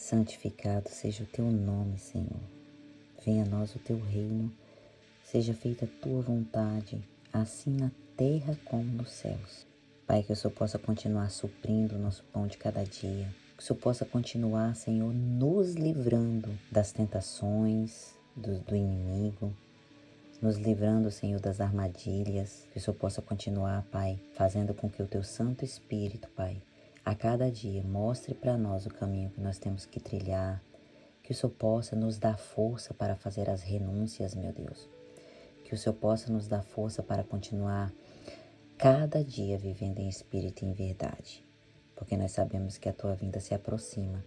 Santificado seja o teu nome, Senhor. Venha a nós o teu reino, seja feita a tua vontade, assim na terra como nos céus. Pai, que o Senhor possa continuar suprindo o nosso pão de cada dia, que o Senhor possa continuar, Senhor, nos livrando das tentações do inimigo, nos livrando, Senhor, das armadilhas, que o Senhor possa continuar, Pai, fazendo com que o teu Santo Espírito, Pai, a cada dia mostre para nós o caminho que nós temos que trilhar, que o Senhor possa nos dar força para fazer as renúncias, meu Deus, que o Senhor possa nos dar força para continuar cada dia vivendo em espírito e em verdade, porque nós sabemos que a tua vinda se aproxima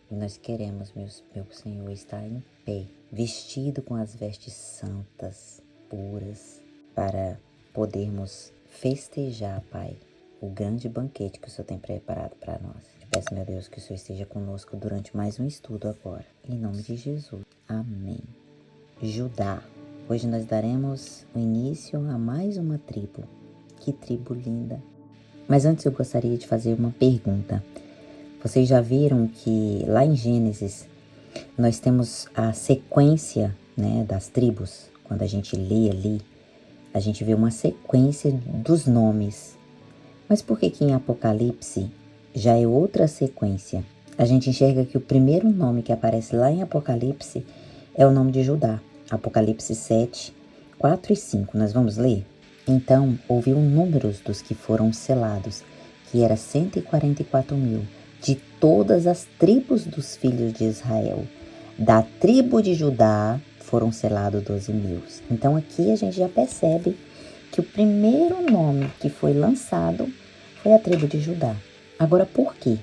e nós queremos, meu Senhor, estar em pé, vestido com as vestes santas, puras, para podermos festejar, Pai, o grande banquete que o Senhor tem preparado para nós. Eu peço, meu Deus, que o Senhor esteja conosco durante mais um estudo agora. Em nome de Jesus. Amém. Judá. Hoje nós daremos o início a mais uma tribo. Que tribo linda. Mas antes eu gostaria de fazer uma pergunta. Vocês já viram que lá em Gênesis nós temos a sequência, né, das tribos? Quando a gente lê ali, a gente vê uma sequência dos nomes. Mas por que em Apocalipse já é outra sequência? A gente enxerga que o primeiro nome que aparece lá em Apocalipse é o nome de Judá. Apocalipse 7, 4 e 5. Nós vamos ler? Então, ouviu números dos que foram selados, que era 144.000, de todas as tribos dos filhos de Israel. Da tribo de Judá foram selados 12.000. Então aqui a gente já percebe que o primeiro nome que foi lançado foi a tribo de Judá. Agora, por quê?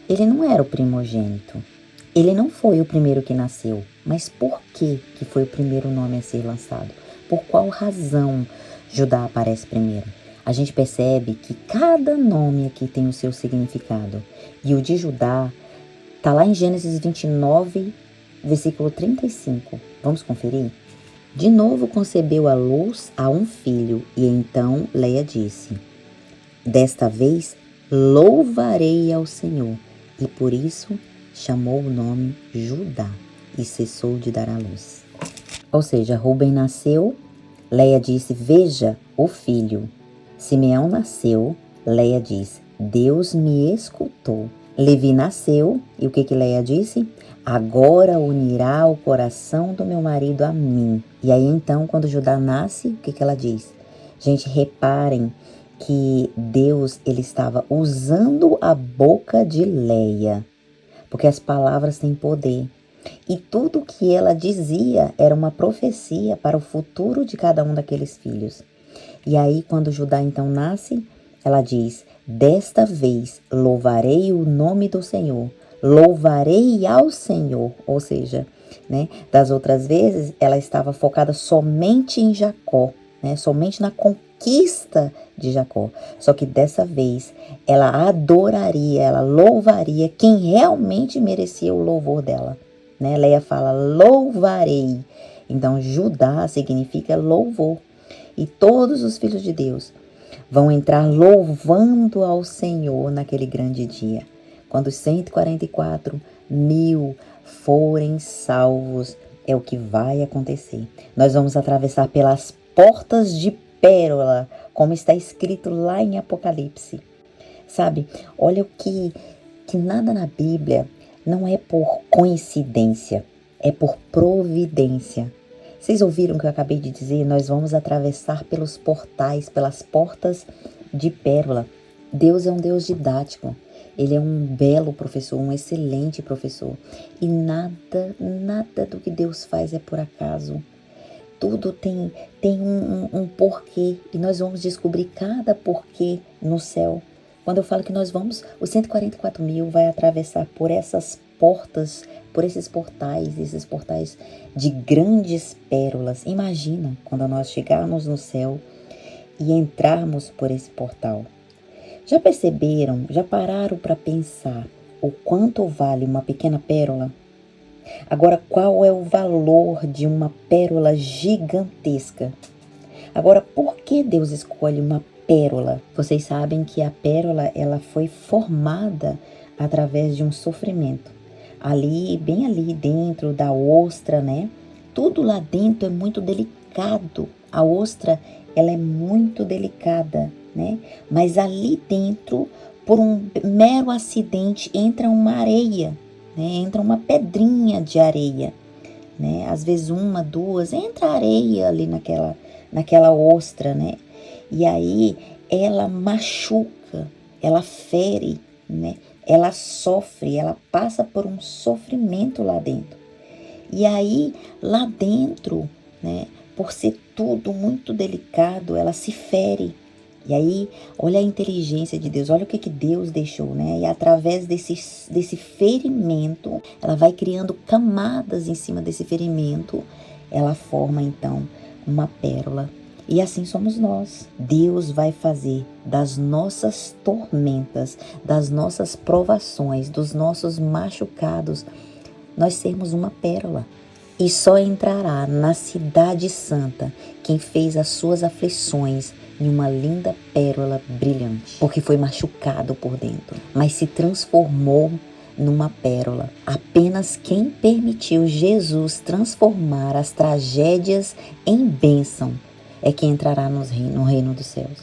Ele não era o primogênito. Ele não foi o primeiro que nasceu. Mas por que foi o primeiro nome a ser lançado? Por qual razão Judá aparece primeiro? A gente percebe que cada nome aqui tem o seu significado. E o de Judá está lá em Gênesis 29, versículo 35. Vamos conferir? De novo concebeu a luz a um filho, e então Leia disse: desta vez louvarei ao Senhor, e por isso chamou o nome Judá, e cessou de dar à luz. Ou seja, Rúben nasceu, Leia disse: veja o filho. Simeão nasceu, Leia diz: Deus me escutou. Levi nasceu, e o que Leia disse? Agora unirá o coração do meu marido a mim. E aí então, quando Judá nasce, o que ela diz? Gente, reparem que Deus, ele estava usando a boca de Leia, porque as palavras têm poder. E tudo que ela dizia era uma profecia para o futuro de cada um daqueles filhos. E aí, quando Judá então nasce, ela diz: desta vez louvarei o nome do Senhor, louvarei ao Senhor. Ou seja, né, das outras vezes ela estava focada somente em Jacó, né, somente na conquista de Jacó. Só que dessa vez ela adoraria, ela louvaria quem realmente merecia o louvor dela. Né? Leia fala: louvarei. Então Judá significa louvor. E todos os filhos de Deus vão entrar louvando ao Senhor naquele grande dia, quando 144.000 forem salvos. É o que vai acontecer. Nós vamos atravessar pelas portas de pérola, como está escrito lá em Apocalipse. Sabe, olha o que nada na Bíblia não é por coincidência, é por providência. Vocês ouviram o que eu acabei de dizer? Nós vamos atravessar pelos portais, pelas portas de pérola. Deus é um Deus didático. Ele é um belo professor, um excelente professor. E nada do que Deus faz é por acaso. Tudo tem um porquê. E nós vamos descobrir cada porquê no céu. Quando eu falo que nós vamos, os 144.000 vai atravessar por essas portas, por esses portais de grandes pérolas. Imagina quando nós chegarmos no céu e entrarmos por esse portal. Já perceberam, já pararam para pensar o quanto vale uma pequena pérola? Agora, qual é o valor de uma pérola gigantesca? Agora, por que Deus escolhe uma pérola? Vocês sabem que a pérola ela foi formada através de um sofrimento. ali, bem ali dentro da ostra, né? Tudo lá dentro é muito delicado. A ostra, ela é muito delicada, né? Mas ali dentro, por um mero acidente, entra uma areia, né? Entra uma pedrinha de areia, né? Às vezes uma, duas, entra areia ali naquela ostra, né? E aí ela machuca, ela fere, né? Ela sofre, ela passa por um sofrimento lá dentro. E aí lá dentro, né? Por ser tudo muito delicado, ela se fere. E aí, olha a inteligência de Deus, olha o que Deus deixou, né? E através desse ferimento, ela vai criando camadas em cima desse ferimento, ela forma então uma pérola. E assim somos nós. Deus vai fazer das nossas tormentas, das nossas provações, dos nossos machucados, nós sermos uma pérola. E só entrará na cidade santa quem fez as suas aflições em uma linda pérola brilhante, porque foi machucado por dentro, mas se transformou numa pérola. Apenas quem permitiu Jesus transformar as tragédias em bênção é quem entrará no reino dos céus.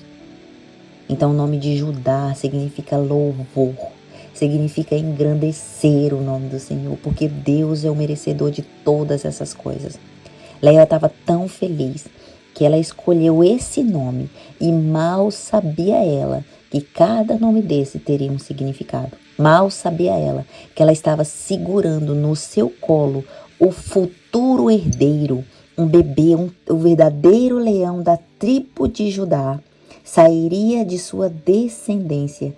Então o nome de Judá significa louvor, significa engrandecer o nome do Senhor, porque Deus é o merecedor de todas essas coisas. Leia estava tão feliz que ela escolheu esse nome e mal sabia ela que cada nome desse teria um significado. Mal sabia ela que ela estava segurando no seu colo o futuro herdeiro, um bebê, o verdadeiro leão da tribo de Judá. Sairia de sua descendência,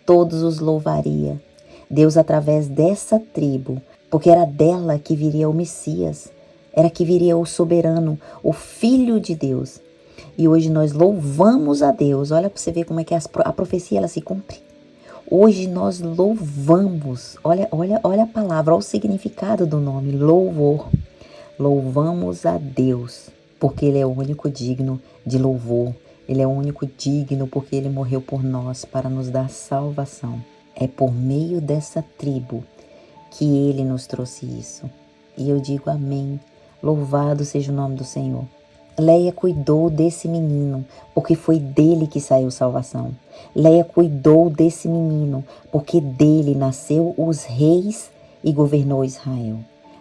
todos os louvaria. Deus através dessa tribo, porque era dela que viria o Messias, era que viria o soberano, o Filho de Deus. E hoje nós louvamos a Deus. Olha para você ver como é que a profecia ela se cumpre. Hoje nós louvamos, olha a palavra, olha o significado do nome, louvor. Louvamos a Deus, porque Ele é o único digno de louvor. Ele é o único digno porque Ele morreu por nós para nos dar salvação. É por meio dessa tribo que Ele nos trouxe isso. E eu digo amém. Louvado seja o nome do Senhor. Leia cuidou desse menino, porque foi dele que saiu salvação. Leia cuidou desse menino, porque dele nasceu os reis e governou Israel.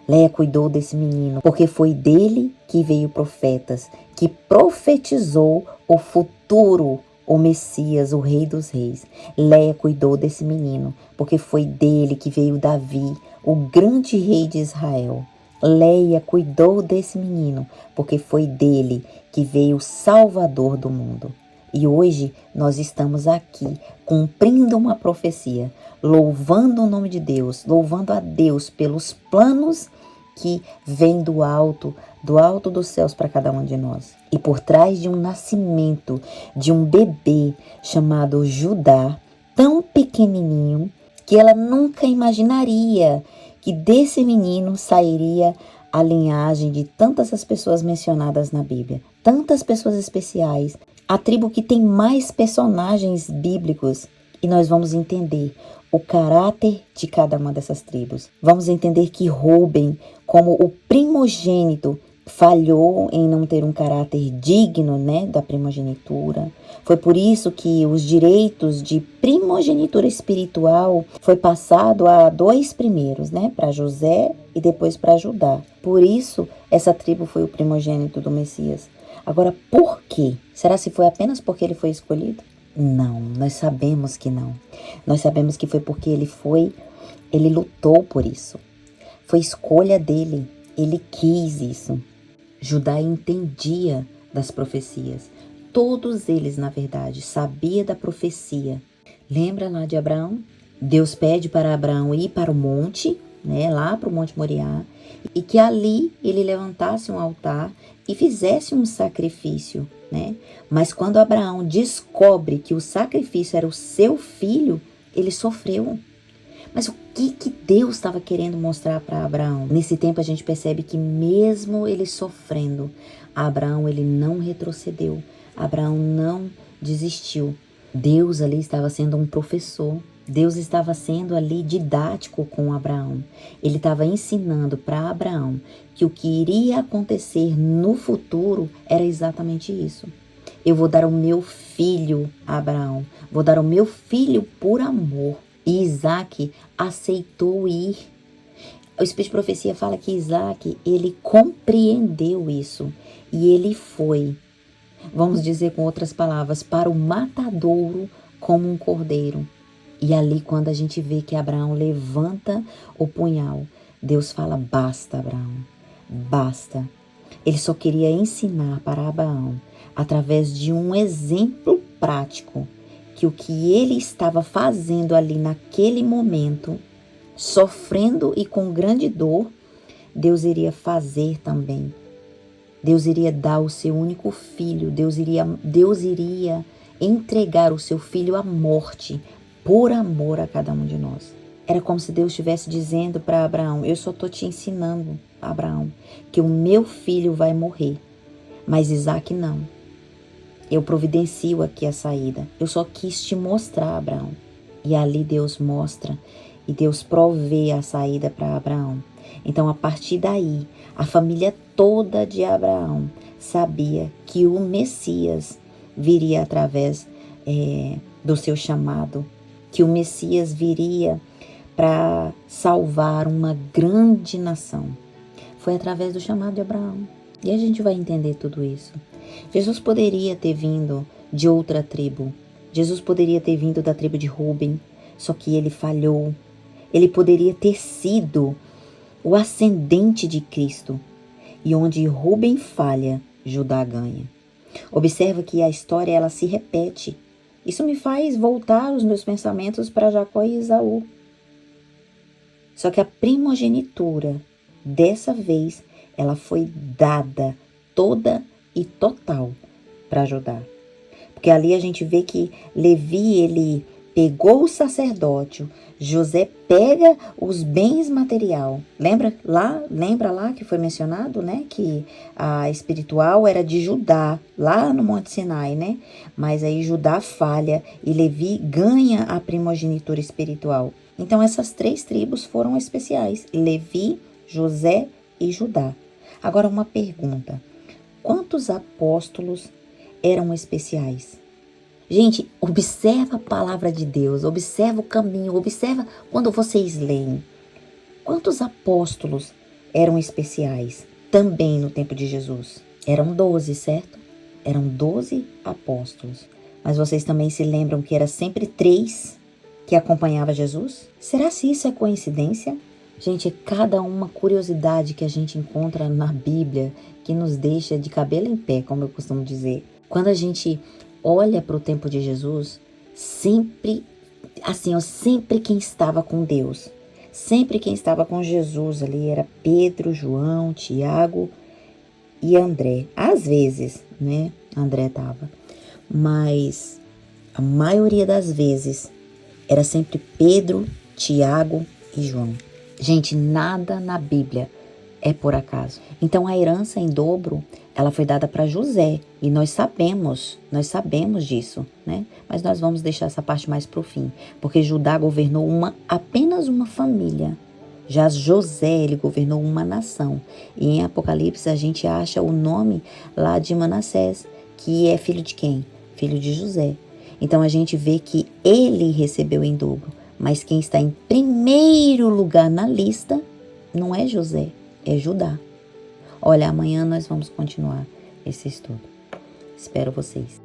Leia cuidou desse menino, porque foi dele que veio profetas, que profetizou o futuro, o Messias, o Rei dos Reis. Leia cuidou desse menino, porque foi dele que veio Davi, o grande rei de Israel. Leia cuidou desse menino, porque foi dele que veio o Salvador do mundo. E hoje nós estamos aqui cumprindo uma profecia, louvando o nome de Deus, louvando a Deus pelos planos que vêm do alto dos céus para cada um de nós. E por trás de um nascimento de um bebê chamado Judá, tão pequenininho, que ela nunca imaginaria que desse menino sairia a linhagem de tantas as pessoas mencionadas na Bíblia, tantas pessoas especiais, a tribo que tem mais personagens bíblicos, e nós vamos entender o caráter de cada uma dessas tribos. Vamos entender que Rúben, como o primogênito, falhou em não ter um caráter digno, né, da primogenitura. Foi por isso que os direitos de primogenitura espiritual foi passado a dois primeiros, né, para José e depois para Judá. Por isso essa tribo foi o primogênito do Messias. Agora, por quê? Será se foi apenas porque ele foi escolhido? Não, nós sabemos que não. Nós sabemos que foi porque ele lutou por isso. Foi escolha dele, ele quis isso. Judá entendia das profecias. Todos eles, na verdade, sabiam da profecia. Lembra lá de Abraão? Deus pede para Abraão ir para o monte, né, lá para o Monte Moriá, e que ali ele levantasse um altar e fizesse um sacrifício, né? Mas quando Abraão descobre que o sacrifício era o seu filho, ele sofreu. Mas o que Deus estava querendo mostrar para Abraão? Nesse tempo a gente percebe que mesmo ele sofrendo, Abraão ele não retrocedeu. Abraão não desistiu. Deus ali estava sendo um professor. Deus estava sendo ali didático com Abraão. Ele estava ensinando para Abraão que o que iria acontecer no futuro era exatamente isso. Eu vou dar o meu filho a Abraão, vou dar o meu filho por amor. E Isaac aceitou ir. O Espírito de Profecia fala que Isaac, ele compreendeu isso e ele foi, vamos dizer com outras palavras, para o matadouro como um cordeiro. E ali quando a gente vê que Abraão levanta o punhal, Deus fala, basta Abraão, basta. Ele só queria ensinar para Abraão, através de um exemplo prático, que o que ele estava fazendo ali naquele momento, sofrendo e com grande dor, Deus iria fazer também. Deus iria dar o seu único filho, Deus iria entregar o seu filho à morte, por amor a cada um de nós. Era como se Deus estivesse dizendo para Abraão, eu só estou te ensinando, Abraão, que o meu filho vai morrer, mas Isaac não. Eu providencio aqui a saída, eu só quis te mostrar, Abraão. E ali Deus mostra e Deus provê a saída para Abraão. Então, a partir daí, a família toda de Abraão sabia que o Messias viria através do seu chamado, que o Messias viria para salvar uma grande nação. Foi através do chamado de Abraão. E a gente vai entender tudo isso. Jesus poderia ter vindo de outra tribo. Jesus poderia ter vindo da tribo de Rúben, só que ele falhou. Ele poderia ter sido o ascendente de Cristo. E onde Rúben falha, Judá ganha. Observa que a história ela se repete. Isso me faz voltar os meus pensamentos para Jacó e Esaú. Só que a primogenitura, dessa vez, ela foi dada toda e total para Judá. Porque ali a gente vê que Levi, ele pegou o sacerdócio, José pega os bens material. Lembra lá que foi mencionado, né? Que a espiritual era de Judá, lá no Monte Sinai, né? Mas aí Judá falha e Levi ganha a primogenitura espiritual. Então essas 3 tribos foram especiais, Levi, José e Judá. Agora uma pergunta, quantos apóstolos eram especiais? Gente, observa a palavra de Deus, observa o caminho, observa quando vocês leem. Quantos apóstolos eram especiais também no tempo de Jesus? Eram 12, certo? Eram 12 apóstolos. Mas vocês também se lembram que era sempre 3 que acompanhava Jesus? Será se isso é coincidência? Gente, é cada uma curiosidade que a gente encontra na Bíblia que nos deixa de cabelo em pé, como eu costumo dizer. Quando a gente olha para o tempo de Jesus, sempre quem estava com Deus, sempre quem estava com Jesus ali era Pedro, João, Tiago e André. Às vezes, né, André estava, mas a maioria das vezes era sempre Pedro, Tiago e João. Gente, nada na Bíblia é por acaso. Então a herança em dobro, ela foi dada para José. E nós sabemos disso, né? Mas nós vamos deixar essa parte mais para o fim. Porque Judá governou apenas uma família. Já José, ele governou uma nação. E em Apocalipse a gente acha o nome lá de Manassés, que é filho de quem? Filho de José. Então a gente vê que ele recebeu em dobro. Mas quem está em primeiro lugar na lista não é José, é Judá. Olha, amanhã nós vamos continuar esse estudo. Espero vocês.